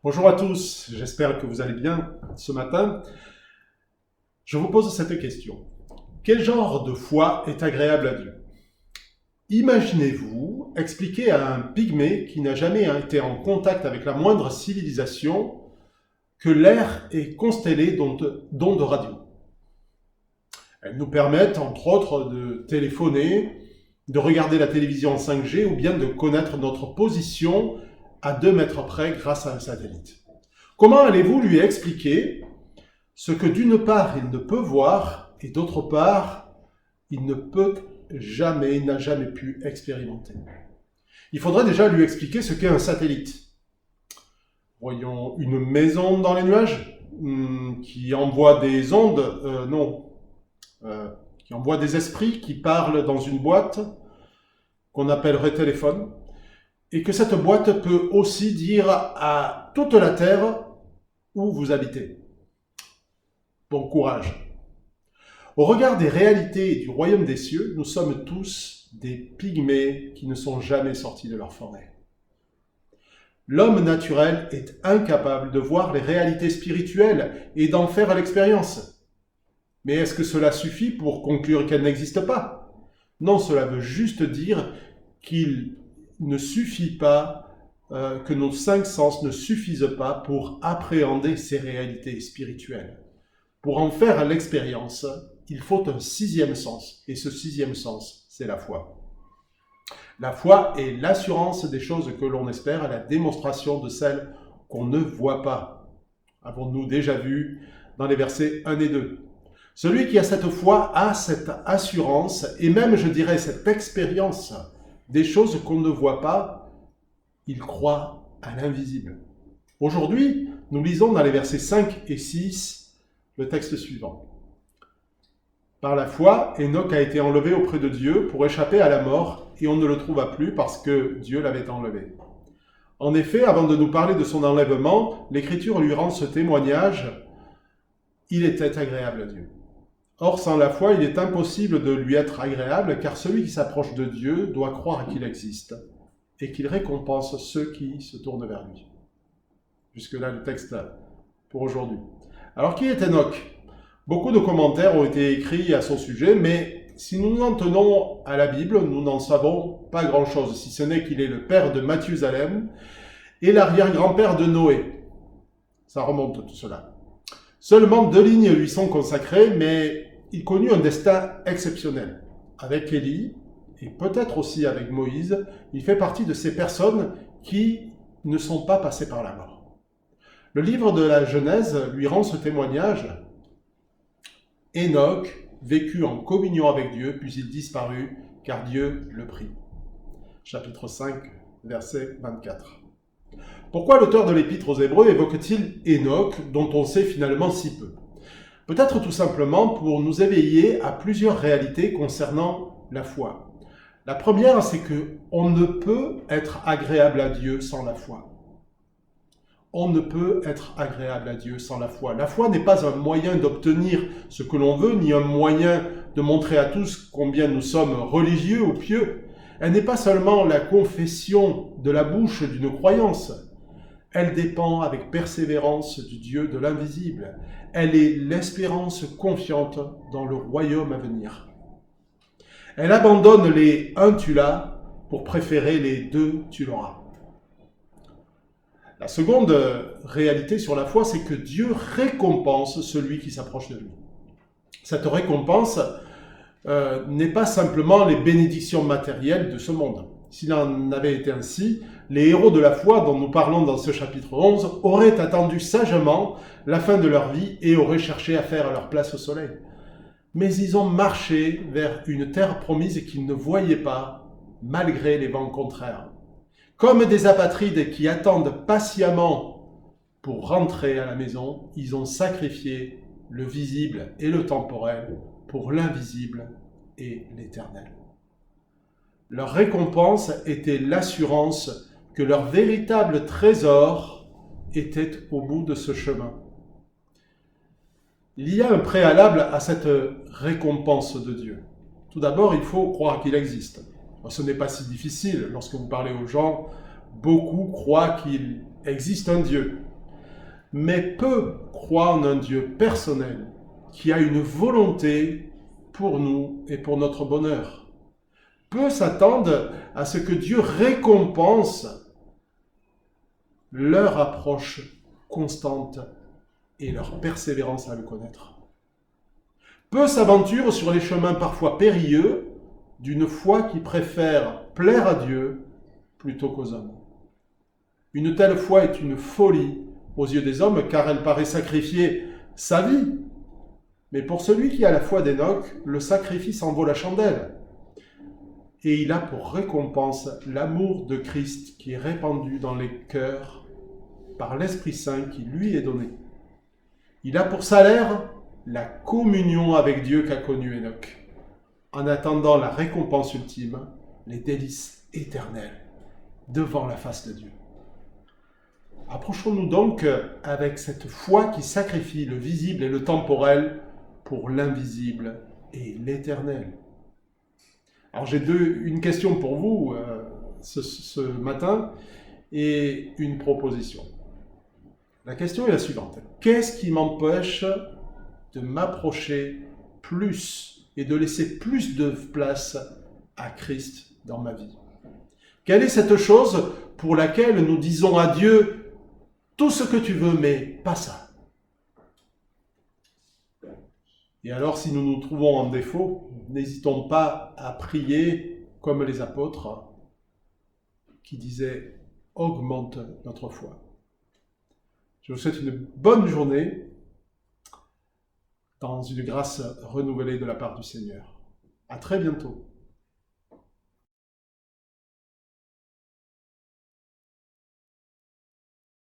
Bonjour à tous, j'espère que vous allez bien ce matin. Je vous pose cette question. Quel genre de foi est agréable à Dieu? Imaginez-vous expliquer à un pygmée qui n'a jamais été en contact avec la moindre civilisation que l'air est constellé d'ondes radio. Elles nous permettent, entre autres, de téléphoner, de regarder la télévision en 5G ou bien de connaître notre position à 2 mètres près grâce à un satellite. Comment allez-vous lui expliquer ce que d'une part il ne peut voir et d'autre part il n'a jamais pu expérimenter? Il faudrait déjà lui expliquer ce qu'est un satellite. Voyons, une maison dans les nuages qui envoie des ondes, qui envoie des esprits qui parlent dans une boîte qu'on appellerait téléphone, et que cette boîte peut aussi dire à toute la Terre où vous habitez. Bon courage. Au regard des réalités du royaume des cieux, nous sommes tous des pygmées qui ne sont jamais sortis de leur forêt. L'homme naturel est incapable de voir les réalités spirituelles et d'en faire l'expérience. Mais est-ce que cela suffit pour conclure qu'elles n'existent pas? Non, cela veut juste dire qu'il ne suffit pas, que nos 5 sens ne suffisent pas pour appréhender ces réalités spirituelles. Pour en faire l'expérience, il faut un 6e sens, et ce 6e sens, c'est la foi. La foi est l'assurance des choses que l'on espère et la démonstration de celles qu'on ne voit pas. Avons-nous déjà vu dans les versets 1 et 2. Celui qui a cette foi a cette assurance, et même, je dirais, cette expérience des choses qu'on ne voit pas, il croit à l'invisible. Aujourd'hui, nous lisons dans les versets 5 et 6 le texte suivant. Par la foi, Enoch a été enlevé auprès de Dieu pour échapper à la mort, et on ne le trouva plus parce que Dieu l'avait enlevé. En effet, avant de nous parler de son enlèvement, l'Écriture lui rend ce témoignage: il était agréable à Dieu. Or, sans la foi, il est impossible de lui être agréable, car celui qui s'approche de Dieu doit croire qu'il existe et qu'il récompense ceux qui se tournent vers lui. Jusque-là, le texte pour aujourd'hui. Alors, qui est Enoch? Beaucoup de commentaires ont été écrits à son sujet, mais si nous nous en tenons à la Bible, nous n'en savons pas grand-chose, si ce n'est qu'il est le père de Mathusalem et l'arrière-grand-père de Noé. Ça remonte tout cela. Seulement 2 lignes lui sont consacrées, mais il connut un destin exceptionnel. Avec Élie, et peut-être aussi avec Moïse, il fait partie de ces personnes qui ne sont pas passées par la mort. Le livre de la Genèse lui rend ce témoignage. Enoch vécut en communion avec Dieu, puis il disparut, car Dieu le prit. Chapitre 5, verset 24. Pourquoi l'auteur de l'Épître aux Hébreux évoque-t-il Enoch, dont on sait finalement si peu? Peut-être tout simplement pour nous éveiller à plusieurs réalités concernant la foi. La première, c'est qu'on ne peut être agréable à Dieu sans la foi. On ne peut être agréable à Dieu sans la foi. La foi n'est pas un moyen d'obtenir ce que l'on veut, ni un moyen de montrer à tous combien nous sommes religieux ou pieux. Elle n'est pas seulement la confession de la bouche d'une croyance. Elle dépend avec persévérance du Dieu de l'invisible. Elle est l'espérance confiante dans le royaume à venir. Elle abandonne les « un tu l'as » pour préférer les « deux tu l'auras ». La seconde réalité sur la foi, c'est que Dieu récompense celui qui s'approche de lui. Cette récompense n'est pas simplement les bénédictions matérielles de ce monde. S'il en avait été ainsi, les héros de la foi dont nous parlons dans ce chapitre 11 auraient attendu sagement la fin de leur vie et auraient cherché à faire leur place au soleil. Mais ils ont marché vers une terre promise qu'ils ne voyaient pas, malgré les vents contraires. Comme des apatrides qui attendent patiemment pour rentrer à la maison, ils ont sacrifié le visible et le temporel pour l'invisible et l'éternel. Leur récompense était l'assurance que leur véritable trésor était au bout de ce chemin. Il y a un préalable à cette récompense de Dieu. Tout d'abord, il faut croire qu'il existe. Ce n'est pas si difficile. Lorsque vous parlez aux gens, beaucoup croient qu'il existe un Dieu. mais peu croient en un Dieu personnel qui a une volonté pour nous et pour notre bonheur. Peu s'attendent à ce que Dieu récompense leur approche constante et leur persévérance à le connaître. Peu s'aventurent sur les chemins parfois périlleux d'une foi qui préfère plaire à Dieu plutôt qu'aux hommes. Une telle foi est une folie aux yeux des hommes, car elle paraît sacrifier sa vie. Mais pour celui qui a la foi d'Enoch, le sacrifice en vaut la chandelle. Et il a pour récompense l'amour de Christ qui est répandu dans les cœurs par l'Esprit Saint qui lui est donné. Il a pour salaire la communion avec Dieu qu'a connue Enoch, en attendant la récompense ultime, les délices éternelles, devant la face de Dieu. Approchons-nous donc avec cette foi qui sacrifie le visible et le temporel pour l'invisible et l'éternel. Alors j'ai une question pour vous ce matin et une proposition. La question est la suivante. Qu'est-ce qui m'empêche de m'approcher plus et de laisser plus de place à Christ dans ma vie? Quelle est cette chose pour laquelle nous disons à Dieu tout ce que tu veux, mais pas ça? Et alors, si nous nous trouvons en défaut, n'hésitons pas à prier comme les apôtres qui disaient « Augmente notre foi ». Je vous souhaite une bonne journée dans une grâce renouvelée de la part du Seigneur. À très bientôt.